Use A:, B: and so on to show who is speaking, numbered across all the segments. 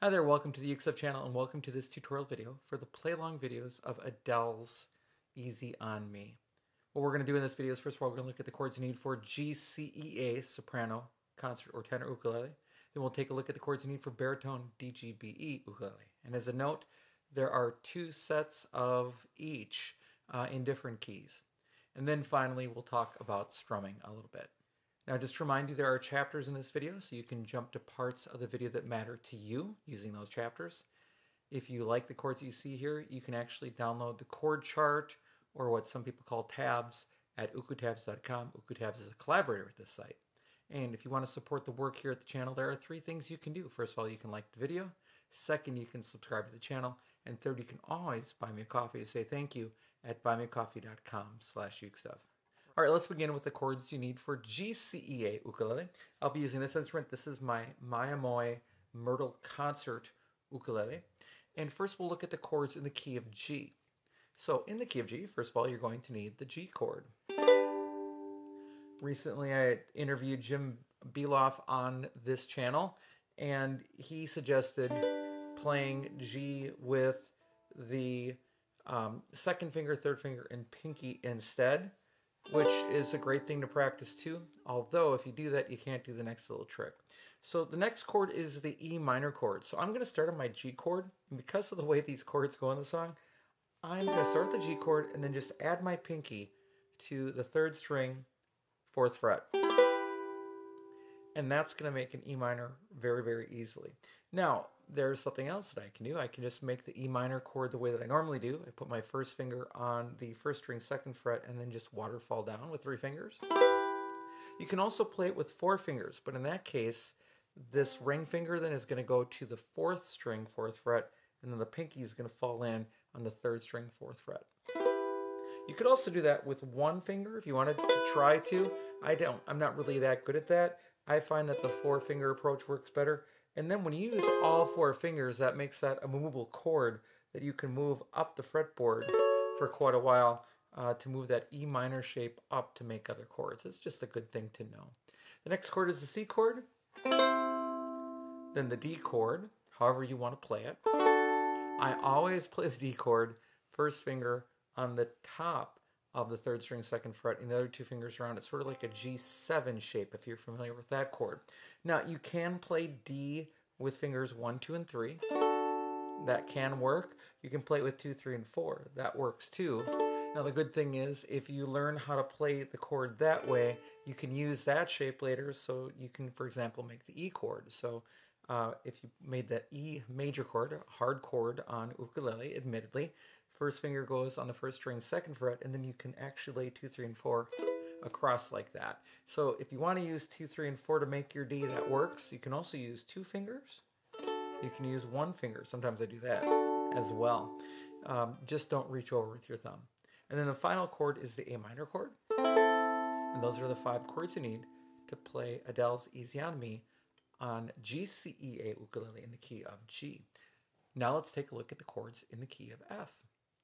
A: Hi there, welcome to the ukestuff channel and welcome to this tutorial video for the play-along videos of Adele's Easy On Me. What we're going to do in this video is, first of all, we're going to look at the chords you need for GCEA soprano, concert, or tenor ukulele. Then we'll take a look at the chords you need for baritone DGBE ukulele. And as a note, there are two sets of each in different keys. And then finally, we'll talk about strumming a little bit. Now, just to remind you, there are chapters in this video, so you can jump to parts of the video that matter to you using those chapters. If you like the chords that you see here, you can actually download the chord chart, or what some people call tabs, at ukestuff.info. Ukestuff is a collaborator with this site. And if you want to support the work here at the channel, there are three things you can do. First of all, you can like the video. Second, you can subscribe to the channel. And third, you can always buy me a coffee to say thank you at buymeacoffee.com/ukestuff. All right, let's begin with the chords you need for GCEA ukulele. I'll be using this instrument. This is my Mayamoy Myrtle Concert ukulele. And first we'll look at the chords in the key of G. So in the key of G, first of all, you're going to need the G chord. Recently I interviewed Jim Beloff on this channel, and he suggested playing G with the second finger, third finger, and pinky instead, which is a great thing to practice too, although if you do that, you can't do the next little trick. So the next chord is the E minor chord. So I'm going to start on my G chord, and because of the way these chords go in the song, I'm going to start with the G chord and then just add my pinky to the third string, fourth fret. And that's going to make an E minor very, very easily. Now, there's something else that I can do. I can just make the E minor chord the way that I normally do. I put my first finger on the first string, second fret, and then just waterfall down with 3 fingers. You can also play it with 4 fingers, but in that case, this ring finger then is going to go to the 4th string, 4th fret, and then the pinky is going to fall in on the 3rd string, 4th fret. You could also do that with 1 finger if you wanted to try to. I'm not really that good at that. I find that the 4-finger approach works better. And then when you use all 4 fingers, that makes that a movable chord that you can move up the fretboard for quite a while to move that E minor shape up to make other chords. It's just a good thing to know. The next chord is the C chord, then the D chord, however you want to play it. I always play the D chord, first finger on the top of the 3rd string, 2nd fret, and the other 2 fingers around it, sort of like a G7 shape if you're familiar with that chord. Now, you can play D with fingers 1, 2, and 3. That can work. You can play it with 2, 3, and 4. That works too. Now, the good thing is, if you learn how to play the chord that way, you can use that shape later, so you can, for example, make the E chord. So if you made that E major chord, a hard chord on ukulele, admittedly, first finger goes on the 1st string, 2nd fret, and then you can actually lay 2, 3, and 4 across like that. So if you want to use 2, 3, and 4 to make your D, that works. You can also use 2 fingers. You can use 1 finger. Sometimes I do that as well. Just don't reach over with your thumb. And then the final chord is the A minor chord. And those are the 5 chords you need to play Adele's Easy On Me on GCEA ukulele in the key of G. Now let's take a look at the chords in the key of F.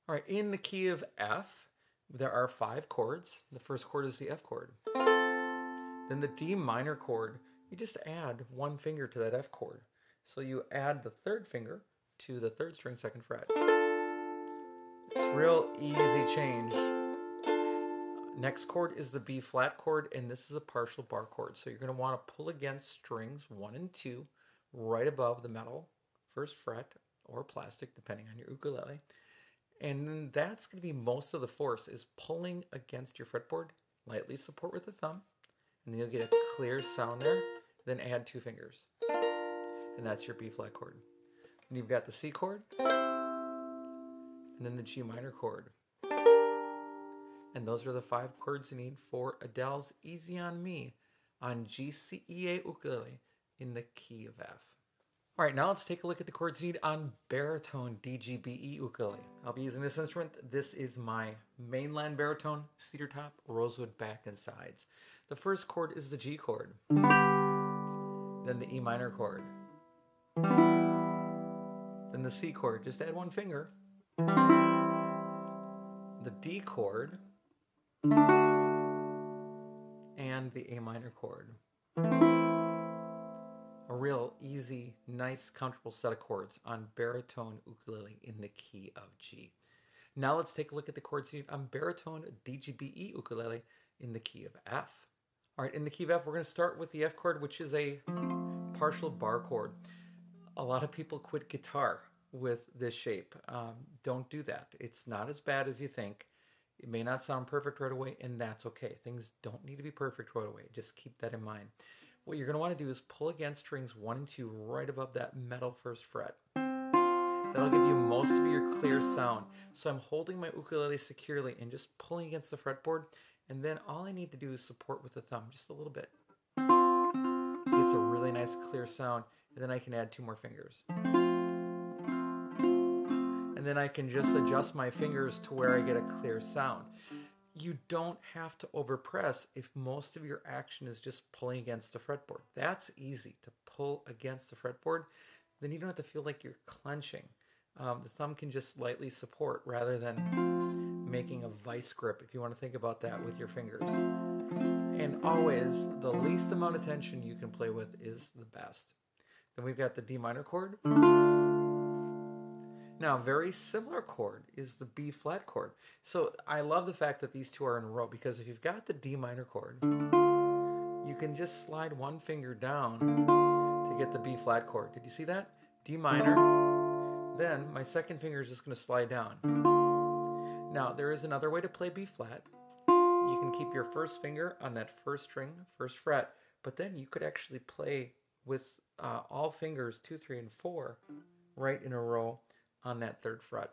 A: All right, in the key of F, there are 5 chords. The first chord is the F chord. Then the D minor chord, you just add 1 finger to that F chord. So you add the 3rd finger to the 3rd string, 2nd fret. It's real easy change. Next chord is the B flat chord, and this is a partial bar chord. So you're going to want to pull against strings 1 and 2 right above the metal 1st fret or plastic, depending on your ukulele. And then that's going to be most of the force, is pulling against your fretboard. Lightly support with the thumb, and then you'll get a clear sound there. Then add 2 fingers. And that's your B flat chord. And you've got the C chord, and then the G minor chord. And those are the 5 chords you need for Adele's Easy On Me on GCEA ukulele in the key of F. All right, now let's take a look at the chords you need on baritone DGBE ukulele. I'll be using this instrument. This is my mainline baritone, cedar top, rosewood back and sides. The first chord is the G chord, then the E minor chord, then the C chord, just add 1 finger, the D chord, and the A minor chord. A real easy, nice, comfortable set of chords on baritone ukulele in the key of G. Now let's take a look at the chords you need on baritone DGBE ukulele in the key of F. All right, in the key of F, we're going to start with the F chord, which is a partial bar chord. A lot of people quit guitar with this shape. Don't do that. It's not as bad as you think. It may not sound perfect right away, and that's okay. Things don't need to be perfect right away. Just keep that in mind. What you're going to want to do is pull against strings 1 and 2 right above that metal first fret. That'll give you most of your clear sound. So I'm holding my ukulele securely and just pulling against the fretboard, and then all I need to do is support with the thumb just a little bit. It's a really nice clear sound, and then I can add 2 more fingers. And then I can just adjust my fingers to where I get a clear sound. You don't have to overpress if most of your action is just pulling against the fretboard. That's easy to pull against the fretboard. Then you don't have to feel like you're clenching. The thumb can just lightly support rather than making a vice grip, if you want to think about that with your fingers. And always, the least amount of tension you can play with is the best. Then we've got the D minor chord. Now, a very similar chord is the B flat chord. So I love the fact that these two are in a row, because if you've got the D minor chord, you can just slide 1 finger down to get the B flat chord. Did you see that? D minor. Then my second finger is just going to slide down. Now, there is another way to play B flat. You can keep your first finger on that first string, first fret, but then you could actually play with all fingers 2, 3, and 4 right in a row on that third fret.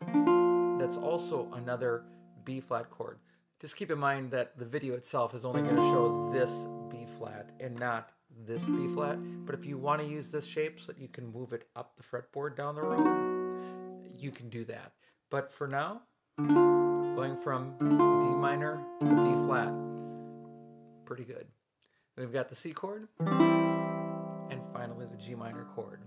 A: That's also another B flat chord. Just keep in mind that the video itself is only going to show this B flat and not this B flat, but if you want to use this shape so that you can move it up the fretboard down the road, you can do that. But for now, going from D minor to B flat, pretty good. We've got the C chord, and finally the G minor chord.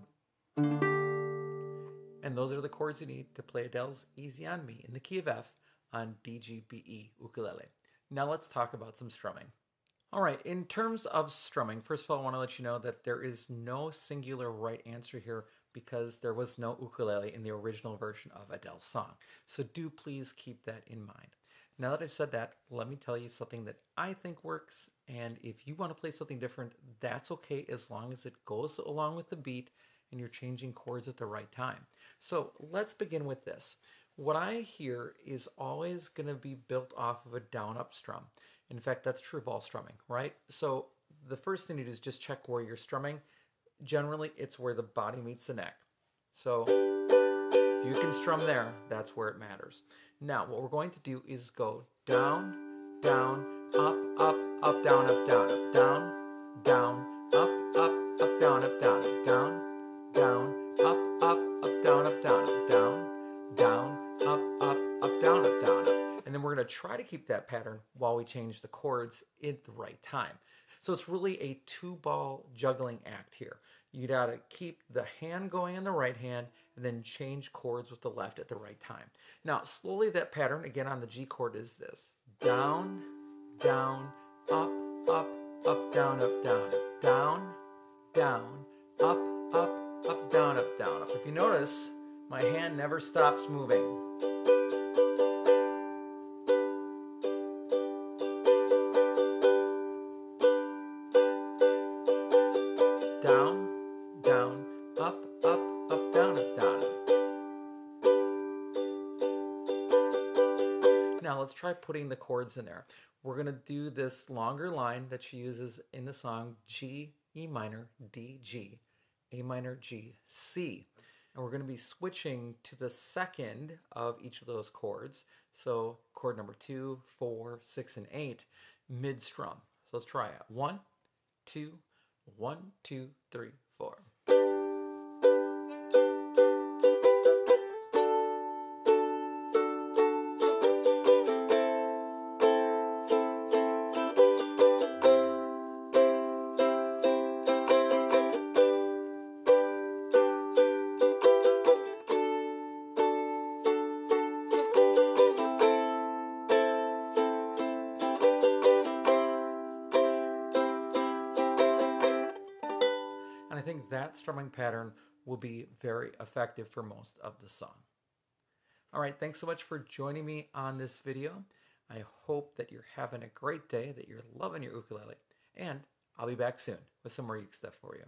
A: And those are the chords you need to play Adele's Easy on Me in the key of F on DGBE ukulele. Now let's talk about some strumming. All right, in terms of strumming, first of all, I want to let you know that there is no singular right answer here because there was no ukulele in the original version of Adele's song. So do please keep that in mind. Now that I've said that, let me tell you something that I think works, and if you want to play something different, that's okay as long as it goes along with the beat and you're changing chords at the right time. So let's begin with this. What I hear is always going to be built off of a down-up strum. In fact, that's true of all strumming, right? So the first thing you do is just check where you're strumming. Generally, it's where the body meets the neck. So if you can strum there, that's where it matters. Now, what we're going to do is go down, down, up, up, up, down, up, down, up, down, down, up, up, up, down, up, down, up, down, down, up, up, up, down, up, down, up, down, down, up, up, up, down, up, down, up. And then we're going to try to keep that pattern while we change the chords at the right time. So it's really a 2-ball juggling act here. You got to keep the hand going in the right hand and then change chords with the left at the right time. Now, slowly that pattern, again on the G chord, is this. Down, down, up, up, up, down, up, down, up, down, down, up, up, up, down, up, down, up. If you notice, my hand never stops moving. Down, down, up, up, up, down, up, down, up. Now let's try putting the chords in there. We're going to do this longer line that she uses in the song, G, E minor, D, G, A minor, G, C. And we're going to be switching to the second of each of those chords. So chord number 2, 4, 6, and 8, mid-strum. So let's try it. 1, 2, 1, 2, 3, 4. think that strumming pattern will be very effective for most of the song. All right, thanks so much for joining me on this video. I hope that you're having a great day, that you're loving your ukulele, and I'll be back soon with some more uke stuff for you.